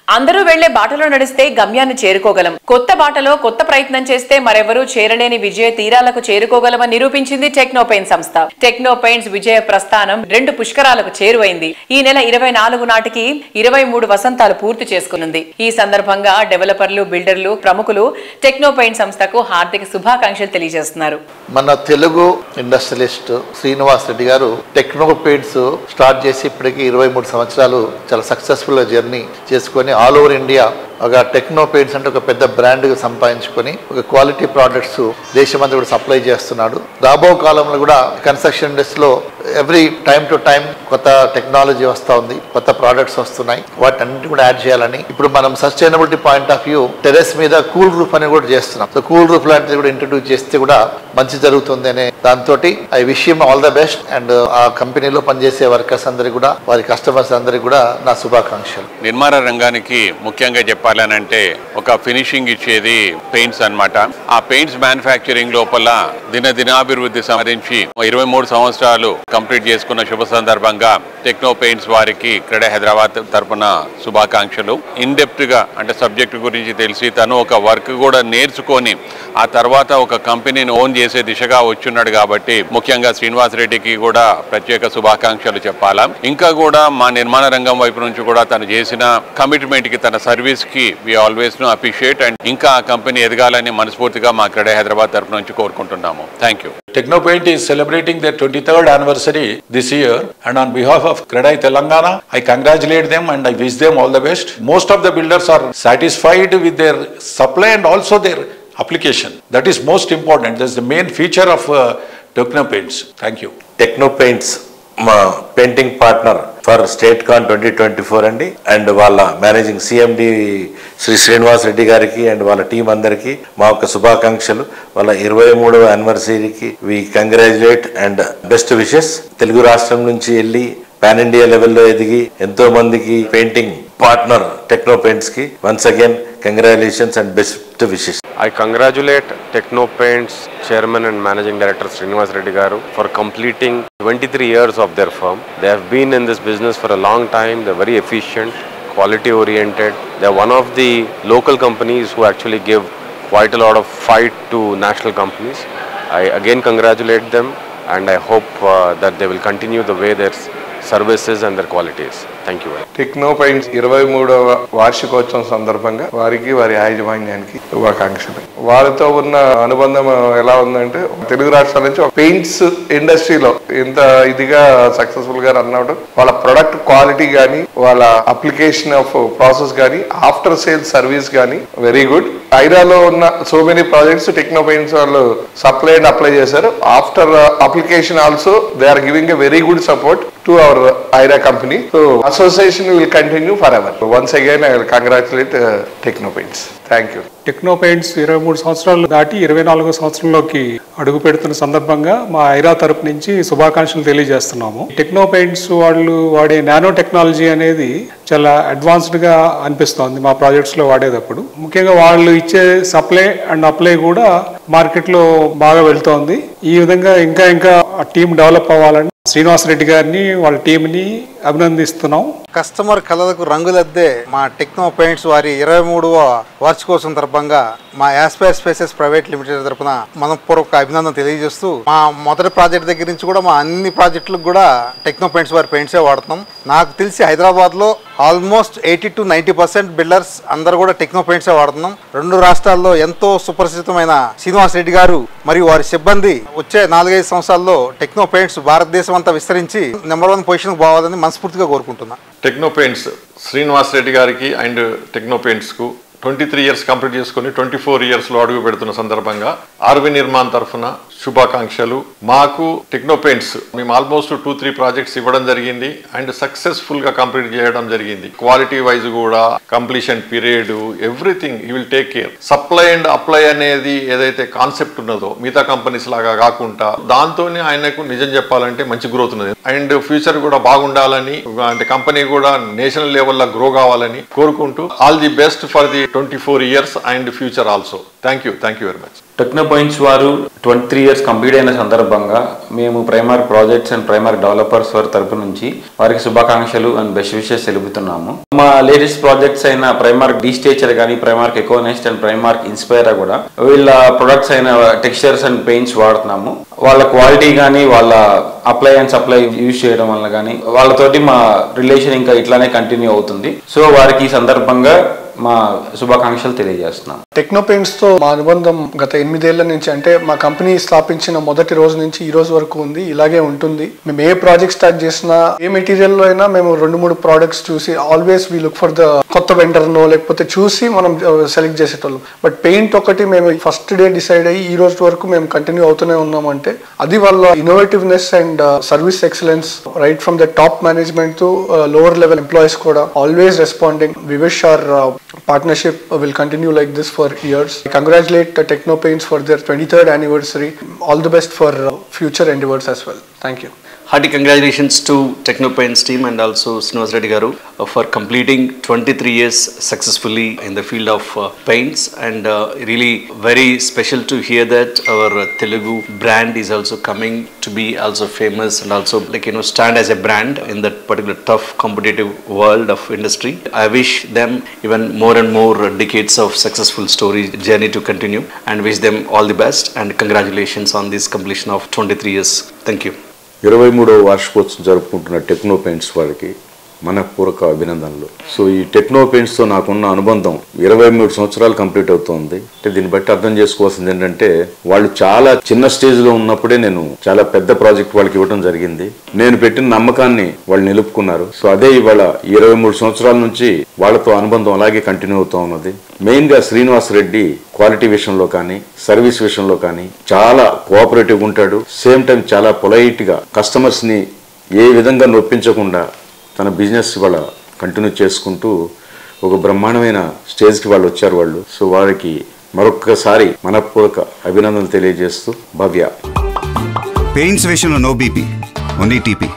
అందరూ వెళ్లే బాటలో నడిస్తే గమ్యాన్ని చేరుకోగలం. కొత్త బాటలో కొత్త ప్రయత్నం చేస్తే మరెవరూ చేరలేని విజయ తీరాలకు చేరుకోగలమని నిరూపించింది టెక్నోపెయిన్ సంస్థ. టెక్నోపెయిన్స్ విజయ ప్రస్థానం 2 పుష్కరాలకు చేరువైంది. ఈ నెల 24 నాటికి 23 వసంతాలు పూర్తి చేసుకునుంది. ఈ సందర్భంగా డెవలపర్లు, బిల్డర్లు, ప్రముఖులు టెక్నోపెయిన్ సంస్థకు హార్దిక శుభాకాంక్షలు తెలియజేస్తున్నారు. మన తెలుగు ఇండస్ట్రియలిస్ట్ శ్రీనివాస్ రెడ్డి గారు టెక్నోపెయిన్స్ స్టార్ట్ చేసి ఇప్పటికి 23 సంవత్సరాలు చాలా సక్సెస్ఫుల్ జర్నీ చేసుకొని ఆల్ ఓవర్ ఇండియా ఒక టెక్నోపెయిన్స్ అంటే ఒక పెద్ద బ్రాండ్ సంపాదించుకొని ఒక క్వాలిటీ ప్రోడక్ట్స్ దేశమంతా కూడా సప్లై చేస్తున్నాడు. రాబో కాలంలో కూడా కన్స్ట్రక్షన్ ఇండస్ట్రీలో ఎవ్రీ టైం టు టైం కొత్త టెక్నాలజీ వస్తూ ఉంది, కొత్త ప్రోడక్ట్స్ వస్తున్నాయి. వాటన్నిటి కూడా యాడ్ చేయాలని ఇప్పుడు మనం sustainability point of view terrace మీద కూల్ రూఫ్ అని కూడా చేస్తున్నాం. సో కూల్ రూఫ్ లాంటిది కూడా ఇంట్రడ్యూస్ చేస్తే కూడా మంచి జరుగుతుంది అనే దాంతో I wish him all the best. And ఆ కంపెనీలో పనిచేసే వర్కర్స్ అందరికీ కూడా, వారి కస్టమర్స్ అందరికీ కూడా నా శుభాకాంక్షలు. నిర్మాణ రంగానికి ముఖ్యంగా చెప్పాలనంటే ఒక ఫినిషింగ్ ఇచ్చేది పెయింట్స్ అన్నమాట. ఆ పెయింట్స్ మ్యానుఫ్యాక్చరింగ్ లోపల దినాభివృద్ధి సాధించి 23 సంవత్సరాలు కంప్లీట్ చేసుకున్న శుభ సందర్భంగా టెక్నో పెయింట్స్ వారికి క్రెడా హైదరాబాద్ తరఫున శుభాకాంక్షలు. ఇన్ డెప్త్ గా అంటే సబ్జెక్ట్ గురించి తెలిసి తను ఒక వర్క్ కూడా నేర్చుకొని ఆ తర్వాత ఒక కంపెనీని ఓన్ చేసే దిశగా వచ్చున్నాడు కాబట్టి ముఖ్యంగా శ్రీనివాస్ రెడ్డికి కూడా ప్రత్యేక శుభాకాంక్షలు చెప్పాలా. ఇంకా కూడా మా నిర్మాణ రంగం వైపు నుంచి కూడా తను చేసిన కమిట్మెంట్ కి, తన సర్వీస్ కి వి ఆల్వేస్ అప్రిషియేట్. అండ్ ఇంకా ఆ కంపెనీ ఎదగాలని మనస్ఫూర్తిగా మా క్రెడా హైదరాబాద్ తరఫు నుంచి కోరుకుంటున్నాము. Thank you. Technopaint is celebrating their 23rd anniversary this year, and on behalf of CREDAI Telangana, I congratulate them and I wish them all the best. Most of the builders are satisfied with their supply and also their application. That is most important. That's the main feature of Technopaints. Thank you. Technopaints మా painting partner for state con 2024 అండి. And వాళ్ళ managing CMD Shri Srinivas Reddy గారికి and వాళ్ళ team అందరికీ మా యొక్క శుభాకాంక్షలు. వాళ్ళ 23వ యానివర్సరీకి we congratulate and best wishes. Telugu రాష్ట్రం నుంచి వెళ్ళి పాన్ ఇండియా లెవెల్లో ఎదిగి ఎంతో మందికి పెయింటింగ్ పార్ట్నర్ టెక్నోపెయింట్స్ కి once again congratulations and best wishes. I congratulate Technopaints Chairman and Managing Director Srinivas Reddy Garu for completing 23 years of their firm. They have been in this business for a long time. They're very efficient, quality oriented. They're one of the local companies who actually give quite a lot of fight to national companies. I again congratulate them and I hope that they will continue the way their services and their qualities. Thank you. టెక్నోపెయింట్స్ 23వ వార్షికోత్సవం సందర్భంగా వారికి, వారి యాజమాన్యానికి శుభాకాంక్షలు. వారితో ఉన్న అనుబంధం ఎలా ఉందంటే తెలుగు రాష్ట్రాల నుంచి పెయింట్స్ ఇండస్ట్రీలో ఎంత ఇదిగా సక్సెస్ఫుల్ గా రన్ అవడం, వాళ్ళ ప్రొడక్ట్ క్వాలిటీ కానీ, వాళ్ళ అప్లికేషన్ ఆఫ్ ప్రాసెస్ కానీ, ఆఫ్టర్ సేల్ సర్వీస్ కానీ వెరీ గుడ్. ఐరాలో ఉన్న సో మెనీ ప్రాజెక్ట్స్ టెక్నోపెయింట్స్ వాళ్ళు సప్లై అండ్ అప్లై చేశారు. After application also they are giving a very good support to our IRA company. So association will continue forever. Once again I will congratulate Technopaints. Thank you. టెక్నోపెయింట్స్ 23 సంవత్సరాలు దాటి 24వ సంవత్సరంలోకి అడుగు పెడుతున్న సందర్భంగా మా ఐరా తరపు నుంచి శుభాకాంక్షలు తెలియజేస్తున్నాము. టెక్నోపెయింట్స్ వాళ్ళు వాడే నానో టెక్నాలజీ అనేది చాలా అడ్వాన్స్డ్ గా అనిపిస్తోంది మా ప్రాజెక్ట్స్ లో వాడేటప్పుడు. ముఖ్యంగా వాళ్ళు ఇచ్చే సప్లై అండ్ అప్లై కూడా మార్కెట్ లో బాగా వెళ్తోంది. ఈ విధంగా ఇంకా టీం డెవలప్ అవ్వాలని శ్రీనివాస్ రెడ్డి గారిని, వాళ్ళ టీంని అభినందిస్తున్నాం. కస్టమర్ కళలకు రంగులద్దే మా టెక్నోపెయింట్స్ వారి 23వ వార్షికోత్సవం సందర్భంగా మా యాస్పైర్ స్పేసెస్ ప్రైవేట్ లిమిటెడ్ తరఫున మనపూర్వక అభినందన తెలియజేస్తూ మా మొదటి ప్రాజెక్ట్ దగ్గర నుంచి కూడా మా అన్ని ప్రాజెక్టులకు కూడా టెక్నోపెయింట్స్ వారి పెయింట్సే వాడుతున్నాం. నాకు తెలిసి హైదరాబాద్ లో ఆల్మోస్ట్ 80 to 90% బిల్డర్స్ అందరూ కూడా టెక్నోపెయింట్సే వాడుతున్నాం. 2 రాష్ట్రాల్లో ఎంతో సుపరిచితమైన శ్రీనివాస్ రెడ్డి గారు మరియు వారి సిబ్బంది వచ్చే 4-5 సంవత్సరాల్లో టెక్నోపెయింట్స్ భారతదేశం అంతా విస్తరించి నెంబర్ 1 పొజిషన్ పోవాలని మనస్ఫూర్తిగా కోరుకుంటున్నా. టెక్నోపెయింట్స్ శ్రీనివాస్ రెడ్డి గారికి అండ్ టెక్నోపెయింట్స్ కు 23 ఇయర్స్ కంప్లీట్ చేసుకుని 24 ఇయర్స్లో అడుగు పెడుతున్న సందర్భంగా ఆర్వి నిర్మాణ్ తరఫున శుభాకాంక్షలు. మాకు టెక్నోపెయింట్స్ మేము ఆల్మోస్ట్ 2-3 ప్రాజెక్ట్స్ ఇవ్వడం జరిగింది అండ్ సక్సెస్ఫుల్ గా కంప్లీట్ చేయడం జరిగింది. క్వాలిటీ వైజ్ కూడా completion period everything he will take care. Supply and apply అనేది ఏదైతే కాన్సెప్ట్ ఉన్నదో మిగతా కంపెనీస్ లాగా కాకుండా దాంతోనే ఆయనకు నిజం చెప్పాలంటే మంచి గ్రోత్ ఉన్నది అండ్ ఫ్యూచర్ కూడా బాగుండాలని, అంటే కంపెనీ కూడా నేషనల్ లెవెల్లో గ్రో కావాలని కోరుకుంటూ all the best for the 24 years and future also. Thank you very much. Techno points వారు 23 ఇయర్స్ కంప్లీట్ అయిన సందర్భంగా మేము primer projects and primer developers వారి తరపు నుంచి వారికి శుభాకాంక్షలు అండ్ బెస్ట్ విషెస్ తెలుపుతున్నాము. మా లేటెస్ట్ ప్రాజెక్ట్స్ అయిన ప్రైమార్క్ డీస్టేచర్ కానీ, Primark Econest and Primark Inspire కూడా వీళ్ళ ప్రొడక్ట్స్ అయిన టెక్స్చర్స్ అండ్ పెయింట్స్ వాడుతున్నాము. వాళ్ళ క్వాలిటీ కానీ, వాళ్ళ అప్లై అండ్ సప్లై యూజ్ చేయడం వల్ల కానీ వాళ్ళతోటి మా రిలేషన్ ఇంకా ఇట్లానే కంటిన్యూ అవుతుంది. సో వారికి ఈ సందర్భంగా మా శుభాకాంక్షలు తెలియజేస్తున్నాం. టెక్నో పెయింట్స్ తో మా అనుబంధం గత 8 ఏళ్ల నుంచి, అంటే మా కంపెనీ స్థాపించిన మొదటి రోజు నుంచి ఈ రోజు వరకు ఉంది. ఇలాగే ఉంటుంది. మేము ఏ ప్రాజెక్ట్ స్టార్ట్ చేసినా, ఏ మెటీరియల్ లో అయినా మేము 2-3 ప్రోడక్ట్స్ చూసి always we look for the కొత్త వెండర్ నో లేకపోతే చూసి మనం సెలెక్ట్ చేసేటోళ్ళం. బట్ పెయింట్ ఒకటి మేము ఫస్ట్ డే డిసైడ్ అయ్యి ఈ రోజు వరకు మేము కంటిన్యూ అవుతూనే ఉన్నామంటే అది వాళ్ళ innovativeness and service excellence right from the top management to lower level employees కూడా always responding. We wish our partnership will continue like this for years. I congratulate Techno Paints for their 23rd anniversary. All the best for future endeavors as well. Thank you. Hearty congratulations to Techno Paints team and also Srinivas Reddy Garu for completing 23 years successfully in the field of paints, and really very special to hear that our Telugu brand is also coming to be also famous and also stand as a brand in that particular tough competitive world of industry. I wish them even more and more decades of successful story journey to continue, and wish them all the best and congratulations on this completion of 23 years. Thank you. 23వ వార్షికోత్సవం జరుపుకుంటున్న techno paints వారికి మనపూర్వక అభినందనలు. So ఈ techno పెయింట్స్తో నాకున్న అనుబంధం 23 సంవత్సరాలు complete అవుతోంది. అంటే దీన్ని బట్టి అర్థం చేసుకోవాల్సింది ఏంటంటే వాళ్ళు చాలా చిన్న స్టేజ్లో ఉన్నప్పుడే నేను చాలా పెద్ద ప్రాజెక్ట్ వాళ్ళకి ఇవ్వడం జరిగింది. నేను పెట్టిన నమ్మకాన్ని వాళ్ళు నిలుపుకున్నారు. సో అదే ఇవాళ 23 సంవత్సరాల నుంచి వాళ్ళతో అనుబంధం అలాగే కంటిన్యూ అవుతూ ఉన్నది. మెయిన్గా శ్రీనివాస్ రెడ్డి క్వాలిటీ విషయంలో కానీ, సర్వీస్ విషయంలో కానీ చాలా కోఆపరేటివ్గా ఉంటాడు. సేమ్ టైం చాలా పొలైట్గా కస్టమర్స్ని ఏ విధంగా నొప్పించకుండా తన బిజినెస్ వాళ్ళ కంటిన్యూ చేసుకుంటూ ఒక బ్రహ్మాండమైన స్టేజ్కి వాళ్ళు వచ్చారు వాళ్ళు. సో వారికి మరొక్కసారి మనపూర్వక అభినందనలు తెలియజేస్తూ భవ్య. పెయింట్స్ విషయంలో నో బీపీ, ఓన్లీ టీపీ.